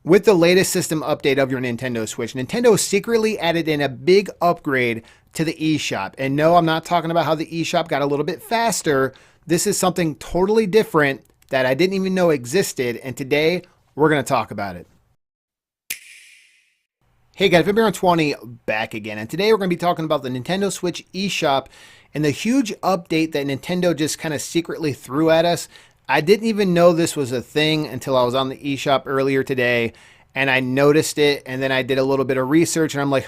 With the latest system update of your Nintendo Switch, Nintendo secretly added in a big upgrade to the eShop. And no, I'm not talking about how the eShop got a little bit faster. This is something totally different that I didn't even know existed. And today we're going to talk about it. Hey guys, February20 back again. And today we're going to be talking about the Nintendo Switch eShop and the huge update that Nintendo just kind of secretly threw at us. I didn't even know this was a thing until I was on the eShop earlier today and I noticed it, and then I did a little bit of research and I'm like,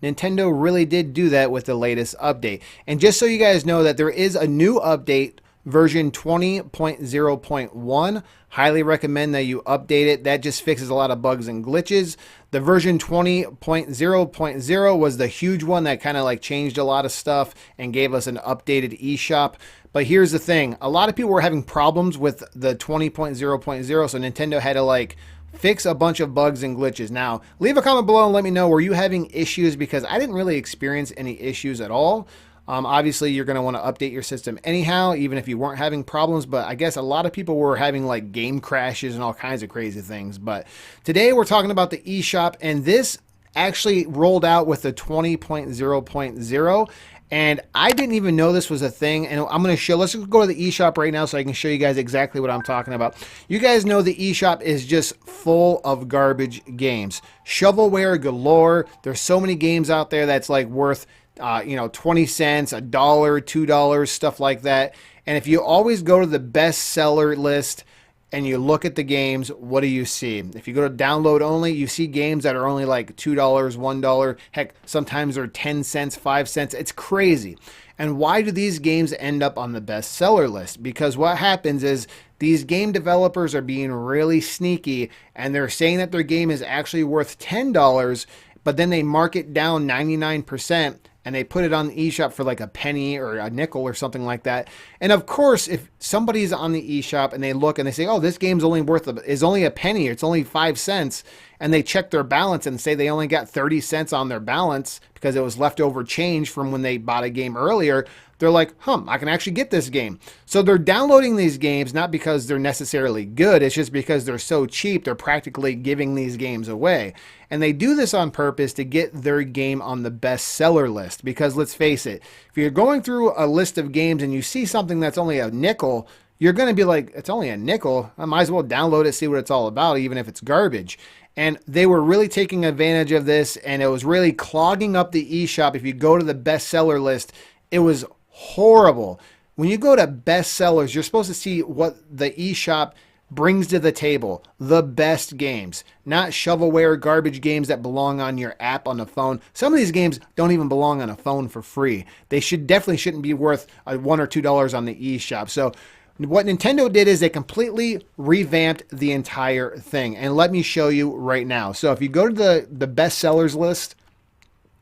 Nintendo really did do that with the latest update. And just so you guys know that there is a new update, version 20.0.1. Highly recommend that you update it. That just fixes a lot of bugs and glitches. The version 20.0.0 was the huge one that kind of like changed a lot of stuff and gave us an updated eShop. But here's the thing. A lot of people were having problems with the 20.0.0, so Nintendo had to like fix a bunch of bugs and glitches. Now, leave a comment below and let me know, were you having issues? Because I didn't really experience any issues at all. Obviously, you're going to want to update your system anyhow, even if you weren't having problems. But I guess a lot of people were having like game crashes and all kinds of crazy things. But today we're talking about the eShop, and this actually rolled out with the 20.0.0. And I didn't even know this was a thing. And I'm going to show, let's go to the eShop right now so I can show you guys exactly what I'm talking about. You guys know the eShop is just full of garbage games. Shovelware galore. There's so many games out there that's like worth 20 cents, $1, $2, stuff like that. And if you always go to the bestseller list and you look at the games, what do you see? If you go to download only, you see games that are only like $2, $1. Heck, sometimes they're 10 cents, 5 cents. It's crazy. And why do these games end up on the bestseller list? Because what happens is these game developers are being really sneaky and they're saying that their game is actually worth $10, but then they mark it down 99%. And they put it on the eShop for like a penny or a nickel or something like that. And of course, if somebody's on the eShop and they look and they say, oh, this game's only is only a penny, or it's only 5 cents, and they check their balance and say they only got 30 cents on their balance because it was leftover change from when they bought a game earlier, they're like, I can actually get this game. So they're downloading these games not because they're necessarily good, it's just because they're so cheap, they're practically giving these games away. And they do this on purpose to get their game on the bestseller list. Because let's face it, if you're going through a list of games and you see something that's only a nickel, you're going to be like, it's only a nickel. I might as well download it, see what it's all about, even if it's garbage. And they were really taking advantage of this, and it was really clogging up the eShop. If you go to the bestseller list, it was horrible. When you go to bestsellers, you're supposed to see what the eShop brings to the table. The best games, not shovelware garbage games that belong on your app on the phone. Some of these games don't even belong on a phone for free. They definitely shouldn't be worth $1 or $2 on the eShop. So what Nintendo did is they completely revamped the entire thing. And let me show you right now. So if you go to the bestsellers list,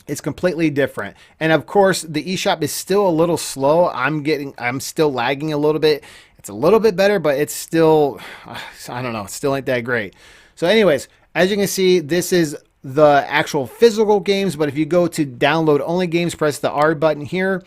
it's completely different. And of course, the eShop is still a little slow. I'm still lagging a little bit. It's a little bit better, but it's still, I don't know, it still ain't that great. So anyways, as you can see, this is the actual physical games. But if you go to download only games, press the R button here,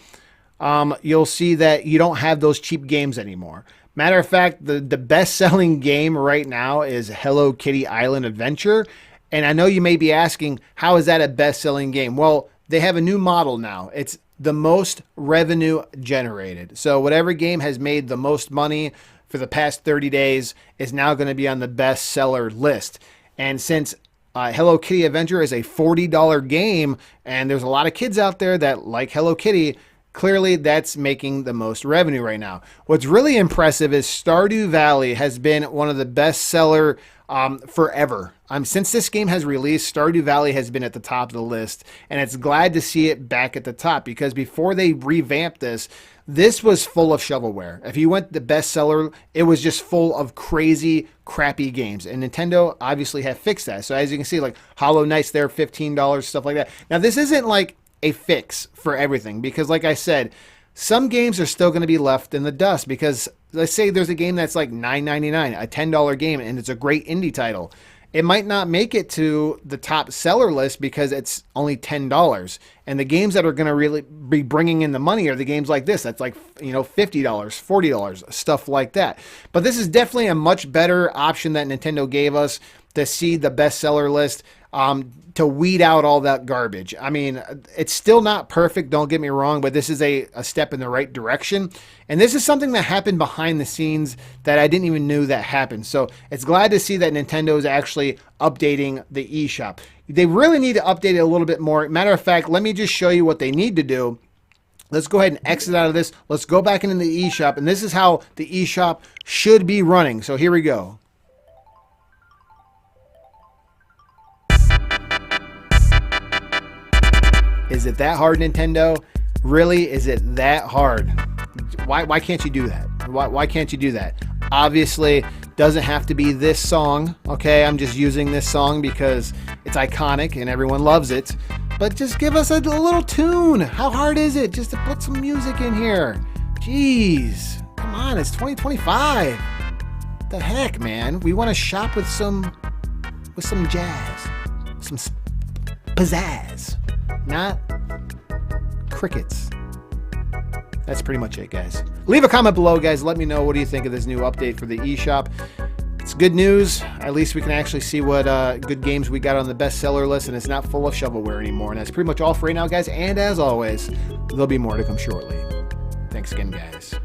you'll see that you don't have those cheap games anymore. Matter of fact, the best-selling game right now is Hello Kitty Island Adventure. And I know you may be asking, how is that a best-selling game? Well, they have a new model now. It's the most revenue generated. So whatever game has made the most money for the past 30 days is now going to be on the bestseller list. And since Hello Kitty Adventure is a $40 game, and there's a lot of kids out there that like Hello Kitty, clearly that's making the most revenue right now. What's really impressive is Stardew Valley has been one of the bestseller forever. Since this game has released, Stardew Valley has been at the top of the list, and it's glad to see it back at the top, because before they revamped this was full of shovelware. If you went the bestseller, it was just full of crazy, crappy games, and Nintendo obviously have fixed that. So as you can see, like Hollow Knight's there, $15, stuff like that. Now this isn't like a fix for everything, because like I said, some games are still going to be left in the dust, because let's say there's a game that's like $9.99, a $10 game, and it's a great indie title. It might not make it to the top seller list because it's only $10. And the games that are going to really be bringing in the money are the games like this. That's like, $50, $40, stuff like that. But this is definitely a much better option that Nintendo gave us. to see the bestseller list, to weed out all that garbage. I mean, it's still not perfect, don't get me wrong, but this is a step in the right direction. And this is something that happened behind the scenes that I didn't even know that happened. So it's glad to see that Nintendo is actually updating the eShop. They really need to update it a little bit more. Matter of fact, let me just show you what they need to do. Let's go ahead and exit out of this. Let's go back into the eShop, and this is how the eShop should be running. So here we go. Is it that hard, Nintendo? Really? Is it that hard? Why can't you do that? Why can't you do that? Obviously, doesn't have to be this song, okay? I'm just using this song because it's iconic and everyone loves it. But just give us a little tune. How hard is it just to put some music in here? Jeez, come on, it's 2025. What the heck, man? We want to shop with some jazz, some pizzazz, not crickets. That's pretty much it, guys. Leave a comment below, guys. Let me know, what do you think of this new update for the eShop. It's good news. At least we can actually see what good games we got on the bestseller list, and it's not full of shovelware anymore. And that's pretty much all for right now, guys. And as always, there'll be more to come shortly. Thanks again, guys.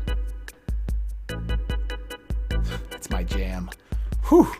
That's my jam. Whew.